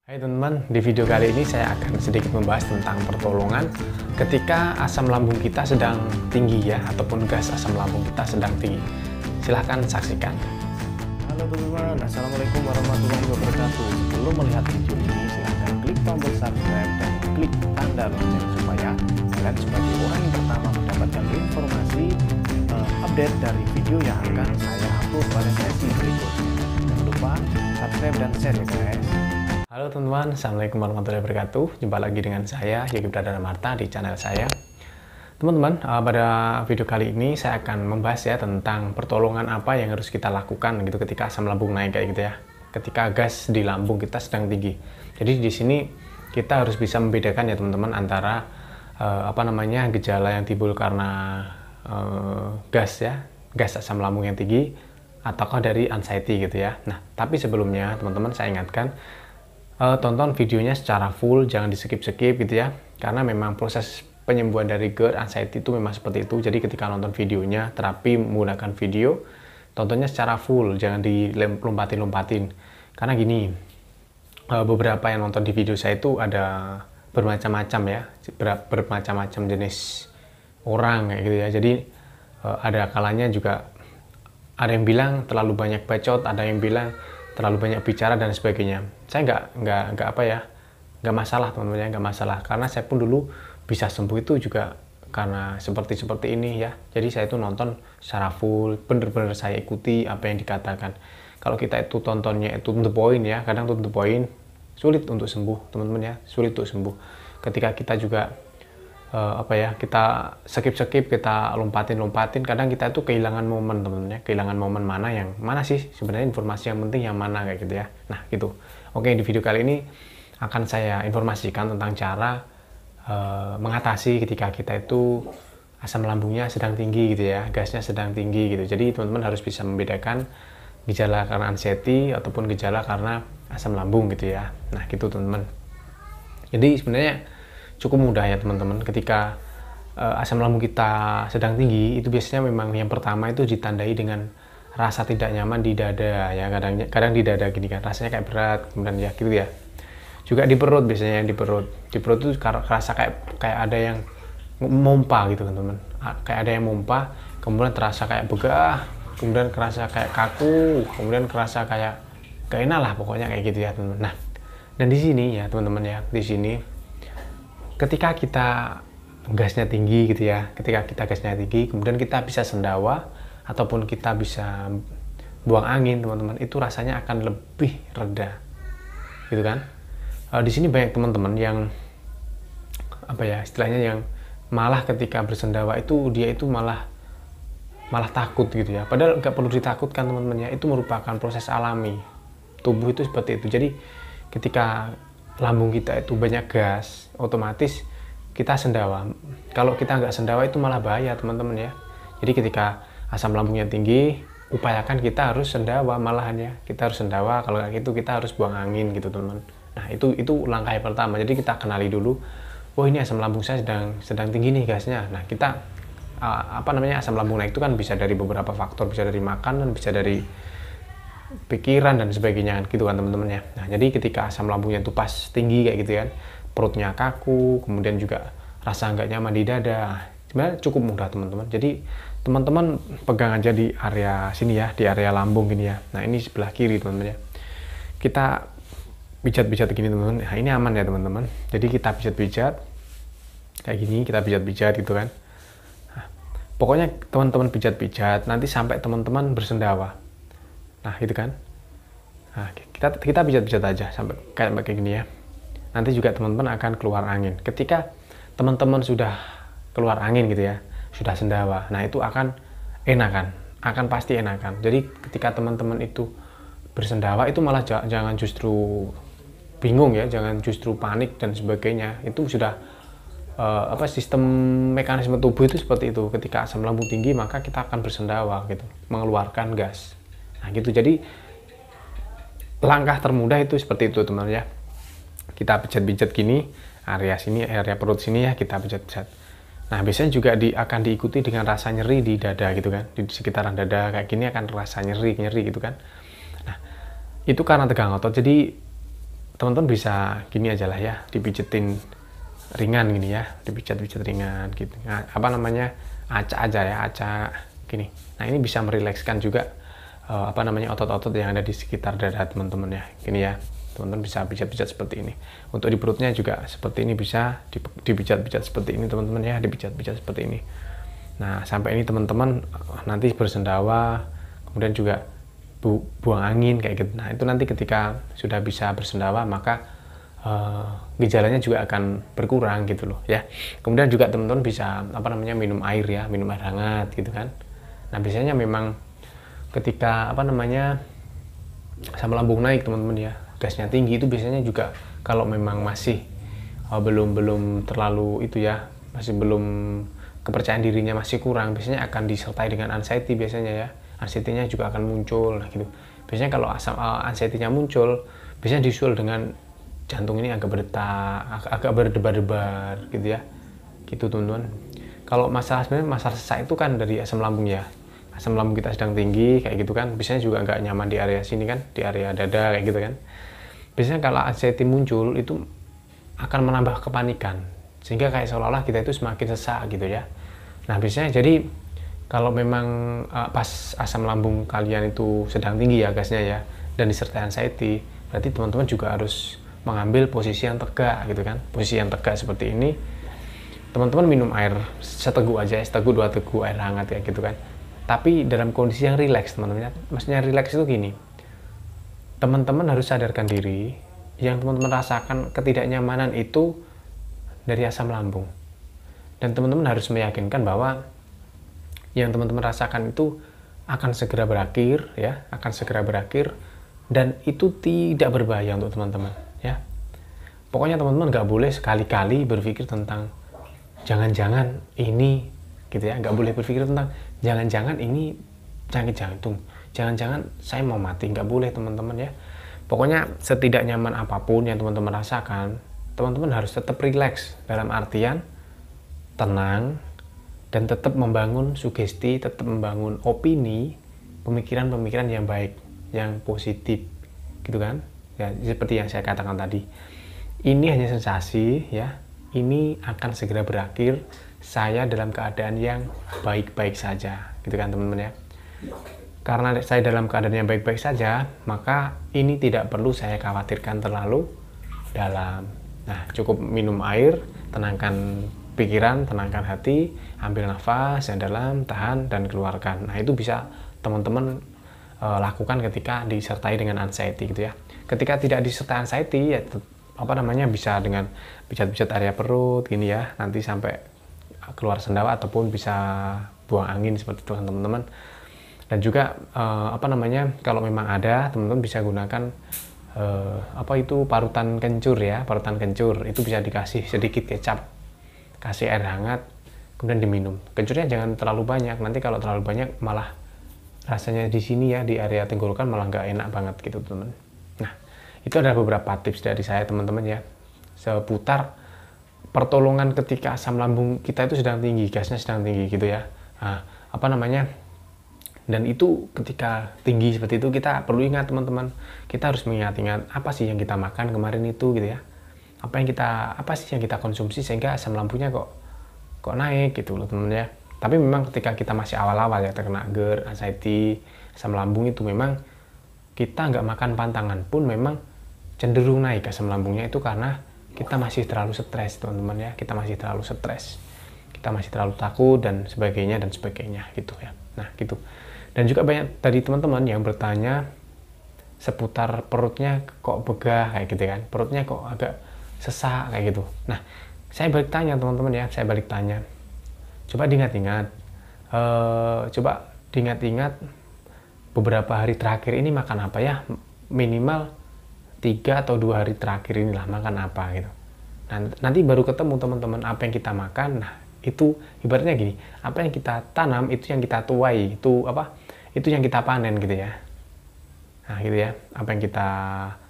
Hai teman-teman, di video kali ini saya akan sedikit membahas tentang pertolongan ketika asam lambung kita sedang tinggi ya, ataupun gas asam lambung kita sedang tinggi. Silahkan saksikan. Halo teman-teman, Assalamualaikum warahmatullahi wabarakatuh. Sebelum melihat video ini, silahkan klik tombol subscribe dan klik tanda lonceng supaya kalian sebagai orang yang pertama mendapatkan informasi update dari video yang akan saya upload pada sesi berikutnya. Jangan lupa subscribe dan share ya guys. Halo teman-teman, Assalamualaikum warahmatullahi wabarakatuh. Jumpa lagi dengan saya, Yogi Pradana Marta di channel saya. Teman-teman, pada video kali ini saya akan membahas ya tentang pertolongan apa yang harus kita lakukan gitu ketika asam lambung naik kayak gitu ya. Ketika gas di lambung kita sedang tinggi. Jadi di sini kita harus bisa membedakan ya teman-teman antara gejala yang timbul karena gas asam lambung yang tinggi ataukah dari anxiety gitu ya. Nah, tapi sebelumnya teman-teman saya ingatkan tonton videonya secara full, jangan di skip-skip gitu ya, karena memang proses penyembuhan dari GERD, anxiety itu memang seperti itu. Jadi ketika nonton videonya, terapi menggunakan video, tontonnya secara full, jangan dilompat-lompatin. Karena gini, beberapa yang nonton di video saya itu ada bermacam-macam ya, bermacam-macam jenis orang kayak gitu ya. Jadi ada kalanya juga ada yang bilang terlalu banyak bacot, ada yang bilang terlalu banyak bicara dan sebagainya. Saya nggak masalah teman-teman ya, nggak masalah, karena saya pun dulu bisa sembuh itu juga karena seperti ini ya. Jadi saya itu nonton secara full, bener-bener saya ikuti apa yang dikatakan. Kalau kita itu tontonnya itu to the point ya, kadang to the point sulit untuk sembuh teman-teman ya, sulit untuk sembuh. Ketika kita juga kita skip, kita lompatin, kadang kita itu kehilangan momen teman-teman ya, kehilangan momen mana sih sebenarnya informasi yang penting yang mana kayak gitu ya. Nah gitu. Oke, di video kali ini akan saya informasikan tentang cara mengatasi ketika kita itu asam lambungnya sedang tinggi gitu ya, gasnya sedang tinggi gitu. Jadi teman-teman harus bisa membedakan gejala karena anxiety ataupun gejala karena asam lambung gitu ya. Nah gitu teman-teman. Jadi sebenarnya cukup mudah ya teman-teman. Ketika asam lambung kita sedang tinggi, itu biasanya memang yang pertama itu ditandai dengan rasa tidak nyaman di dada ya, kadang di dada gini kan, rasanya kayak berat, kemudian ya gitu ya. Juga di perut, biasanya di perut itu rasa kayak ada yang mompa gitu kan teman, kayak ada yang mompa, kemudian terasa kayak begah, kemudian kerasa kayak kaku, kemudian kerasa kayak gak enak lah pokoknya kayak gitu ya teman-teman. Nah, dan di sini ya teman-teman ya, di sini ketika kita gasnya tinggi gitu ya, ketika kita gasnya tinggi, kemudian kita bisa sendawa ataupun kita bisa buang angin teman-teman, itu rasanya akan lebih reda gitu kan. Di sini banyak teman-teman yang istilahnya yang malah ketika bersendawa itu dia itu malah takut gitu ya, padahal nggak perlu ditakutkan teman-teman ya, itu merupakan proses alami tubuh itu seperti itu. Jadi ketika lambung kita itu banyak gas, otomatis kita sendawa. Kalau kita nggak sendawa itu malah bahaya teman-teman ya. Jadi ketika asam lambungnya tinggi, upayakan kita harus sendawa malahan ya. Kita harus sendawa, kalau kayak gitu kita harus buang angin gitu teman-teman. Nah itu langkah yang pertama. Jadi kita kenali dulu, oh ini asam lambung saya sedang tinggi nih gasnya. Nah kita asam lambung naik itu kan bisa dari beberapa faktor, bisa dari makanan, bisa dari pikiran dan sebagainya gitu kan teman-teman ya. Nah jadi ketika asam lambungnya itu pas tinggi kayak gitu kan, perutnya kaku, kemudian juga rasa nggak nyaman di dada, sebenarnya cukup mudah teman-teman. Jadi teman-teman pegang aja di area sini ya, di area lambung gini ya. Nah ini sebelah kiri teman-teman ya, kita pijat-pijat gini teman-teman. Nah ini aman ya teman-teman. Jadi kita pijat-pijat kayak gini, kita pijat-pijat gitu kan. Nah, pokoknya teman-teman pijat-pijat nanti sampai teman-teman bersendawa. Nah gitu kan. Nah, kita pijat-pijat aja sampai kayak gini ya. Nanti juga teman-teman akan keluar angin. Ketika teman-teman sudah keluar angin gitu ya, sudah sendawa, nah itu akan enakan, akan pasti enakan. Jadi ketika teman-teman itu bersendawa itu malah jangan justru bingung ya, jangan justru panik dan sebagainya. Itu sudah sistem mekanisme tubuh itu seperti itu. Ketika asam lambung tinggi maka kita akan bersendawa gitu, mengeluarkan gas. Nah gitu. Jadi langkah termudah itu seperti itu teman ya. Kita pijat-pijat gini, area sini, area perut sini ya, kita pijat-pijat. Nah biasanya juga akan diikuti dengan rasa nyeri di dada gitu kan, di sekitaran dada kayak gini akan rasa nyeri gitu kan. Nah itu karena tegang otot. Jadi teman-teman bisa gini aja lah ya, dipijetin ringan gini ya, dipijat-pijat ringan gitu. Nah, apa namanya, acak aja ya, acak gini. Nah ini bisa merilekskan juga apa namanya, otot-otot yang ada di sekitar dada teman-teman ya, gini ya. Teman-teman bisa pijat-pijat seperti ini. Untuk di perutnya juga seperti ini, bisa dipijat-pijat seperti ini teman-teman ya, dipijat-pijat seperti ini. Nah sampai ini teman-teman nanti bersendawa, kemudian juga buang angin kayak gitu. Nah itu nanti ketika sudah bisa bersendawa, maka gejalanya juga akan berkurang gitu loh ya. Kemudian juga teman-teman bisa apa namanya, minum air ya, minum air hangat gitu kan. Nah biasanya memang ketika apa namanya, asam lambung naik teman-teman ya, gasnya tinggi, itu biasanya juga kalau memang masih belum terlalu itu ya, masih belum, kepercayaan dirinya masih kurang, biasanya akan disertai dengan anxiety biasanya ya. Anxiety-nya juga akan muncul. Nah gitu. Biasanya kalau anxiety-nya muncul, biasanya disusul dengan jantung ini agak berdetak, agak berdebar-debar gitu ya. Gitu teman-teman. Kalau sebenarnya masalah sesak itu kan dari asam lambung ya. Asam lambung kita sedang tinggi kayak gitu kan, biasanya juga nggak nyaman di area sini kan, di area dada kayak gitu kan. Biasanya kalau anxiety muncul itu akan menambah kepanikan, sehingga kayak seolah-olah kita itu semakin sesak gitu ya. Nah biasanya jadi kalau memang pas asam lambung kalian itu sedang tinggi ya gasnya ya, dan disertai anxiety, berarti teman-teman juga harus mengambil posisi yang tegak gitu kan. Posisi yang tegak seperti ini, teman-teman minum air seteguk aja, seteguk 2 teguk air hangat ya gitu kan. Tapi dalam kondisi yang rileks teman-teman. Maksudnya rileks itu gini, teman-teman harus sadarkan diri, yang teman-teman rasakan ketidaknyamanan itu dari asam lambung. Dan teman-teman harus meyakinkan bahwa yang teman-teman rasakan itu akan segera berakhir ya, akan segera berakhir, dan itu tidak berbahaya untuk teman-teman ya. Pokoknya teman-teman nggak boleh sekali-kali berpikir tentang jangan-jangan ini gitu ya, nggak boleh berpikir tentang jangan-jangan ini sakit jantung, jangan-jangan saya mau mati, nggak boleh teman-teman ya. Pokoknya setidak nyaman apapun yang teman-teman rasakan, teman-teman harus tetap rileks, dalam artian tenang, dan tetap membangun sugesti, tetap membangun opini, pemikiran-pemikiran yang baik, yang positif gitu kan ya. Seperti yang saya katakan tadi, ini hanya sensasi ya, ini akan segera berakhir, saya dalam keadaan yang baik-baik saja gitu kan teman-teman ya. Karena saya dalam keadaan yang baik-baik saja, maka ini tidak perlu saya khawatirkan terlalu dalam. Nah cukup minum air, tenangkan pikiran, tenangkan hati, ambil nafas yang dalam, tahan dan keluarkan. Nah itu bisa teman-teman lakukan ketika disertai dengan anxiety gitu ya. Ketika tidak disertai anxiety ya apa namanya, bisa dengan pijat-pijat area perut gini ya, nanti sampai keluar sendawa, ataupun bisa buang angin seperti itu teman-teman. Dan juga apa namanya, kalau memang ada, teman-teman bisa gunakan apa itu, parutan kencur ya, parutan kencur itu bisa dikasih sedikit kecap, kasih air hangat, kemudian diminum. Kencurnya jangan terlalu banyak, nanti kalau terlalu banyak malah rasanya di sini ya, di area tenggorokan malah nggak enak banget gitu teman-teman. Nah itu adalah beberapa tips dari saya teman-teman ya, seputar pertolongan ketika asam lambung kita itu sedang tinggi, gasnya sedang tinggi gitu ya. Nah, apa namanya, dan itu ketika tinggi seperti itu kita perlu ingat teman-teman, kita harus mengingat-ingat apa sih yang kita makan kemarin itu gitu ya, apa sih yang kita konsumsi sehingga asam lambungnya kok naik gitu loh teman-teman ya. Tapi memang ketika kita masih awal-awal ya, terkena GERD, anxiety, asam lambung, itu memang kita nggak makan pantangan pun memang cenderung naik asam lambungnya, itu karena kita masih terlalu stres teman-teman ya, kita masih terlalu stres, kita masih terlalu takut dan sebagainya gitu ya. Nah gitu. Dan juga banyak tadi teman-teman yang bertanya seputar perutnya kok begah kayak gitu kan, perutnya kok agak sesak kayak gitu. Nah saya balik tanya teman-teman ya, saya balik tanya, coba diingat-ingat, beberapa hari terakhir ini makan apa ya, minimal 3 atau 2 hari terakhir inilah makan apa gitu. Nah, nanti baru ketemu teman-teman apa yang kita makan. Nah itu ibaratnya gini, apa yang kita tanam itu yang kita tuai, itu yang kita panen gitu ya. Nah gitu ya, apa yang kita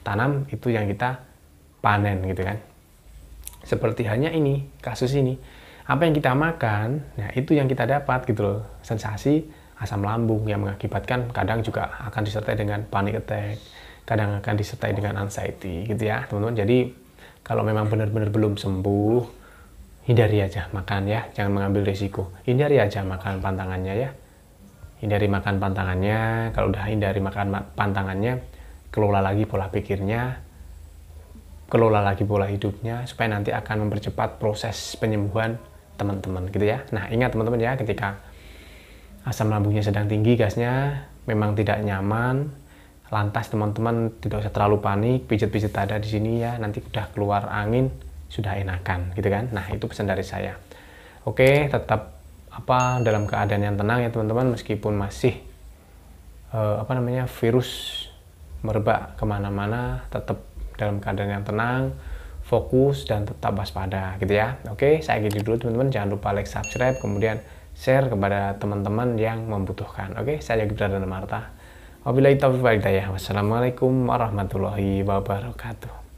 tanam itu yang kita panen gitu kan. Seperti hanya ini, kasus ini, apa yang kita makan, nah itu yang kita dapat gitu loh. Sensasi asam lambung yang mengakibatkan kadang juga akan disertai dengan panic attack, kadang akan disertai dengan anxiety gitu ya teman-teman. Jadi kalau memang benar-benar belum sembuh, hindari aja makan ya, jangan mengambil risiko. Hindari aja makan pantangannya ya. Hindari makan pantangannya. Kalau udah hindari makan pantangannya, kelola lagi pola pikirnya, kelola lagi pola hidupnya, supaya nanti akan mempercepat proses penyembuhan teman-teman gitu ya. Nah ingat teman-teman ya, ketika asam lambungnya sedang tinggi, gasnya memang tidak nyaman, lantas teman-teman tidak usah terlalu panik, pijat-pijat dada di sini ya, nanti udah keluar angin sudah enakan gitu kan. Nah itu pesan dari saya. Oke, tetap dalam keadaan yang tenang ya teman-teman, meskipun masih virus merebak kemana-mana, tetap dalam keadaan yang tenang, fokus dan tetap waspada gitu ya. Oke, saya gitu dulu teman-teman, jangan lupa like, subscribe, kemudian share kepada teman-teman yang membutuhkan. Oke, saya Yogi Pradana Marta. Wabillahi taufiq wal hidayah. Wassalamualaikum warahmatullahi wabarakatuh.